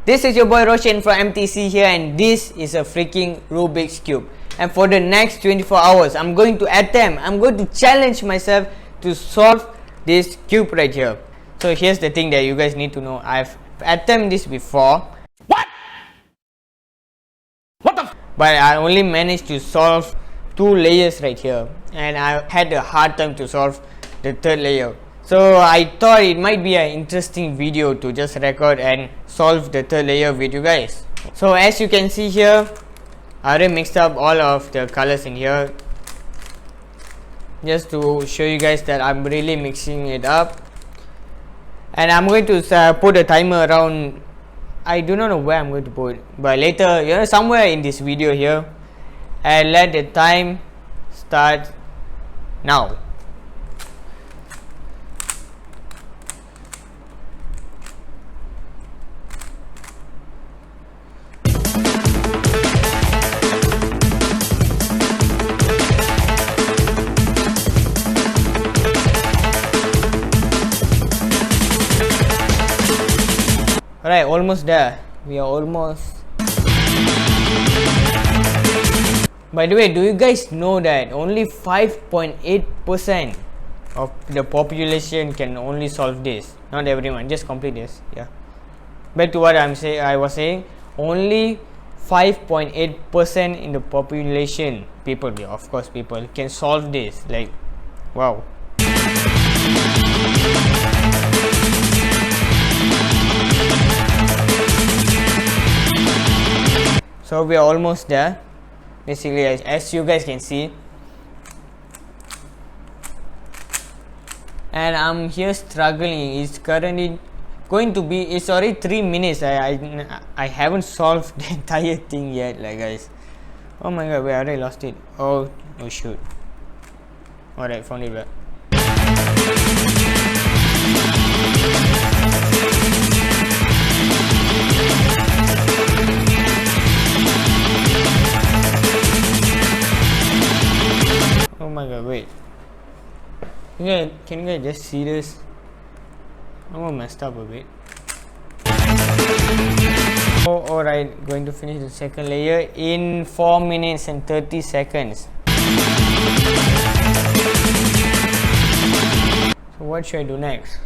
This is your boy Roshan from MTC here, and this is a freaking Rubik's Cube. And for the next 24 hours, I'm going to challenge myself to solve this cube right here. So here's the thing that you guys need to know. I've attempted this before. But I only managed to solve 2 layers right here, and I had a hard time to solve the 3rd layer. So I thought it might be an interesting video to just record and solve the 3rd layer with you guys. So as you can see here, I already mixed up all of the colors in here, just to show you guys that I'm really mixing it up. And I'm going to put a timer around. I do not know where I'm going to put, but later, somewhere in this video here, and let the time start now. Alright, almost there. We are almost. By the way, do you guys know that only 5.8% of the population can only solve this? Not everyone, just complete this. Yeah. Back to what I was saying, only 5.8% in the population, people, of course, people can solve this. Like, wow. So we are almost there. Basically, as you guys can see, and I'm here struggling. It's currently going to be. It's already 3 minutes. I haven't solved the entire thing yet, like guys. Oh my god, we already lost it. Oh shoot. Alright, found it back. Oh my god, wait. Can you guys just see this? I'm all messed up a bit. Oh, alright, going to finish the 2nd layer in 4 minutes and 30 seconds. So what should I do next?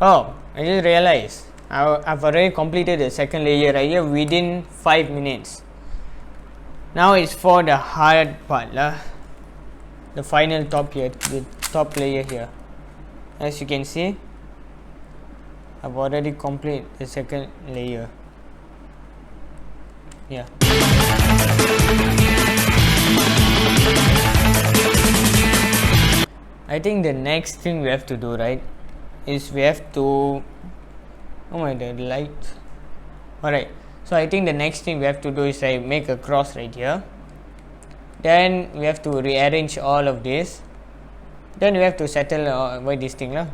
Oh, I just realized I've already completed the 2nd layer right here within 5 minutes. Now it's for the hard part lah. The final top here, the top layer here. As you can see, I've already completed the 2nd layer. Yeah. I think the next thing we have to do, right, is we have to. Oh my god, light. Alright. So I think the next thing we have to do is make a cross right here. Then we have to rearrange all of this. Then we have to settle by this thing lah.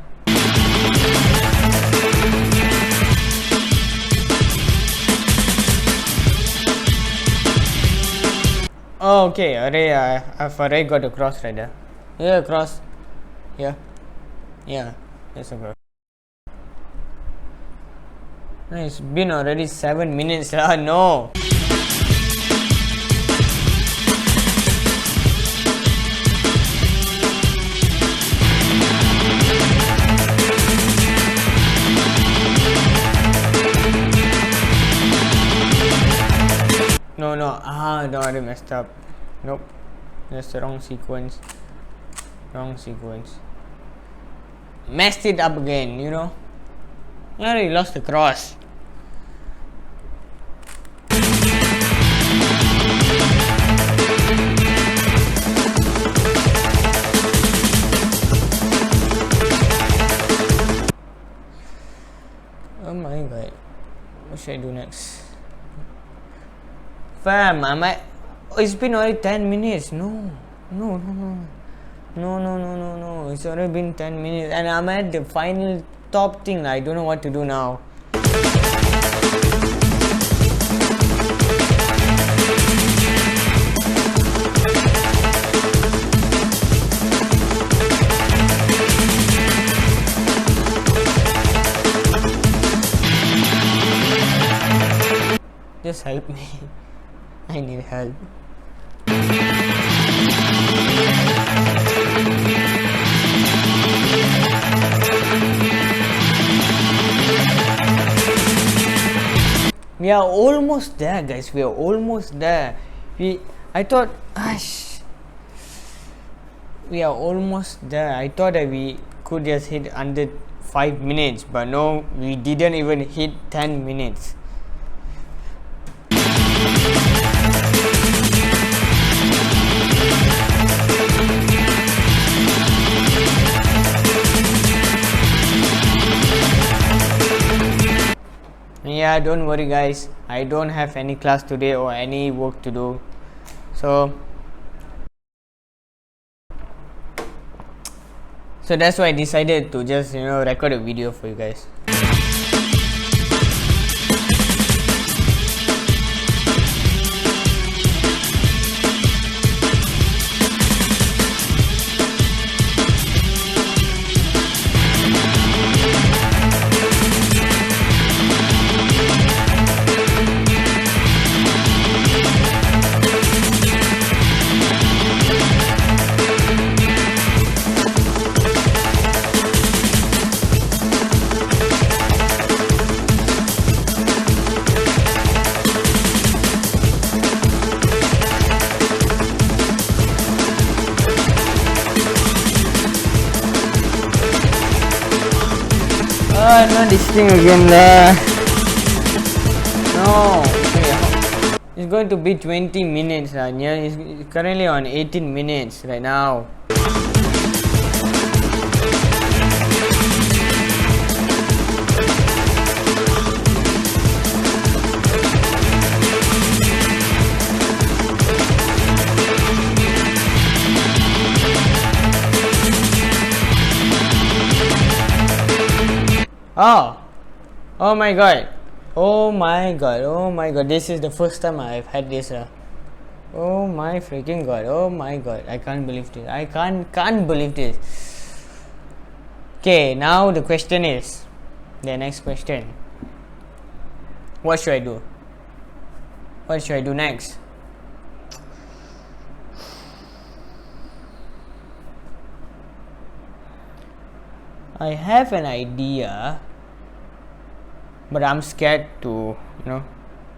Oh, okay. I've already got a cross right there. Yeah, cross. Yeah. Yeah, there's a cross. It's been already 7 minutes lah. No. No, I already messed up. Nope, that's the wrong sequence. Messed it up again, I already lost the cross. Oh my god, what should I do next? Fam, it's been already 10 minutes. No. It's already been 10 minutes and I'm at the final top thing. I don't know what to do now. Just help me. I need help. We are almost there, guys. We are almost there. I thought, we are almost there. I thought that we could just hit under 5 minutes, but no, we didn't even hit 10 minutes. Yeah, don't worry guys, I don't have any class today or any work to do, so that's why I decided to just record a video for you guys. Not this thing again lah. No, it's going to be 20 minutes lah. Yeah, it's currently on 18 minutes right now. Oh my god. Oh my god. Oh my god. This is the first time I've had this. Oh my freaking god. Oh my god. I can't believe this. I can't believe this. Okay, now the question is, the next question. What should I do? What should I do next? I have an idea, but I'm scared to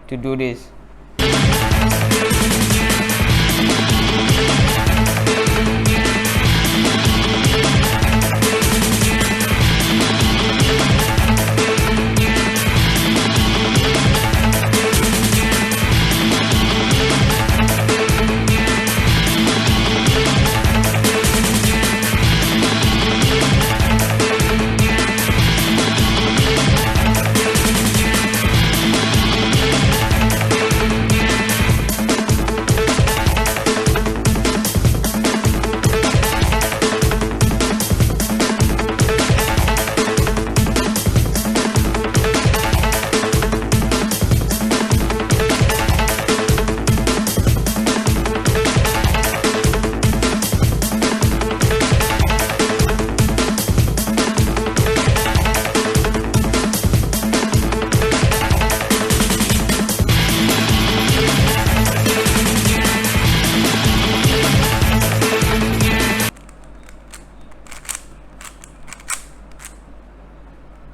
to do this.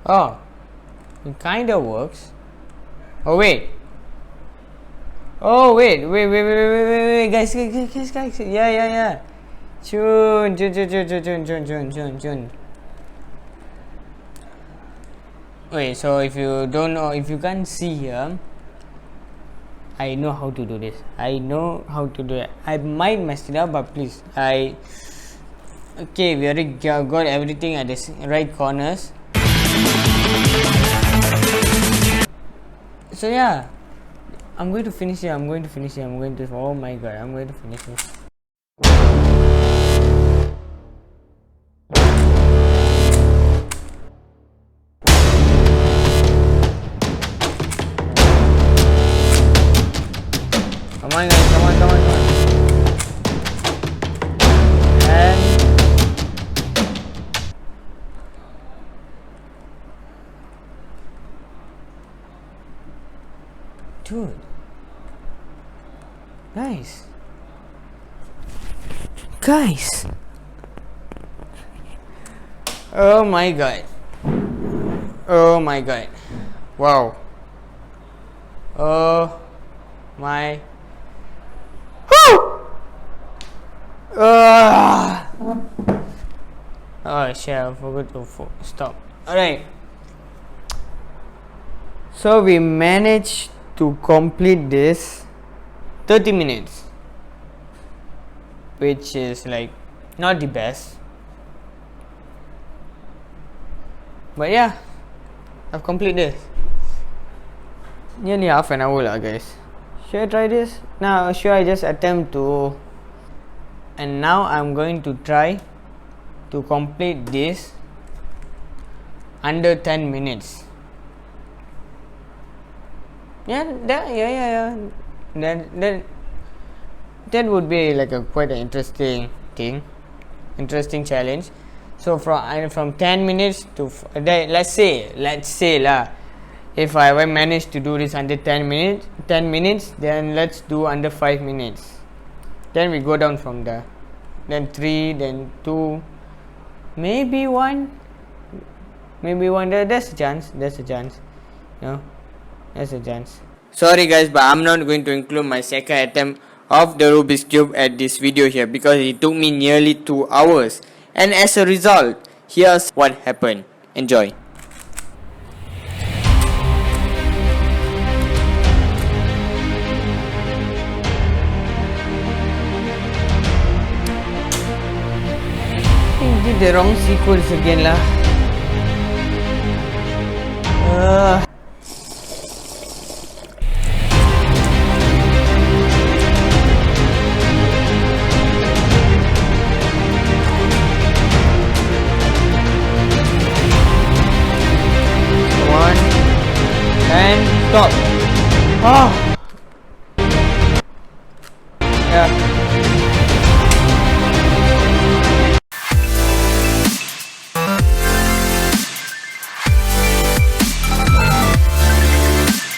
Oh, it kind of works. Oh wait. Oh wait, guys, yeah. June. Wait, so if you don't know, if you can't see here, I know how to do this. I know how to do it. I might mess it up, but please, okay, we already got everything at the right corners. So yeah, I'm going to finish it. Oh my god, I'm going to finish it. Come on guys, come on. And Dude. Guys. Oh my god. Oh my god. Wow. Oh my. Oh shit, I forgot to stop. Alright. So we managed to complete this 30 minutes, which is like not the best, but yeah, I've completed this. Nearly half an hour lah, guys. Should I try this? Now should I just attempt to, and now I'm going to try to complete this under 10 minutes. Yeah, that would be like a quite an interesting challenge. So from 10 minutes to let's say lah, if I manage to do this under 10 minutes, then let's do under 5 minutes. Then we go down from there. Then 3, then 2, maybe 1. There's a chance. No, there's a chance. Sorry guys, but I'm not going to include my second attempt of the Rubik's Cube at this video here because it took me nearly 2 hours. And as a result, here's what happened. Enjoy. I did the wrong sequence again lah. And stop. Yeah.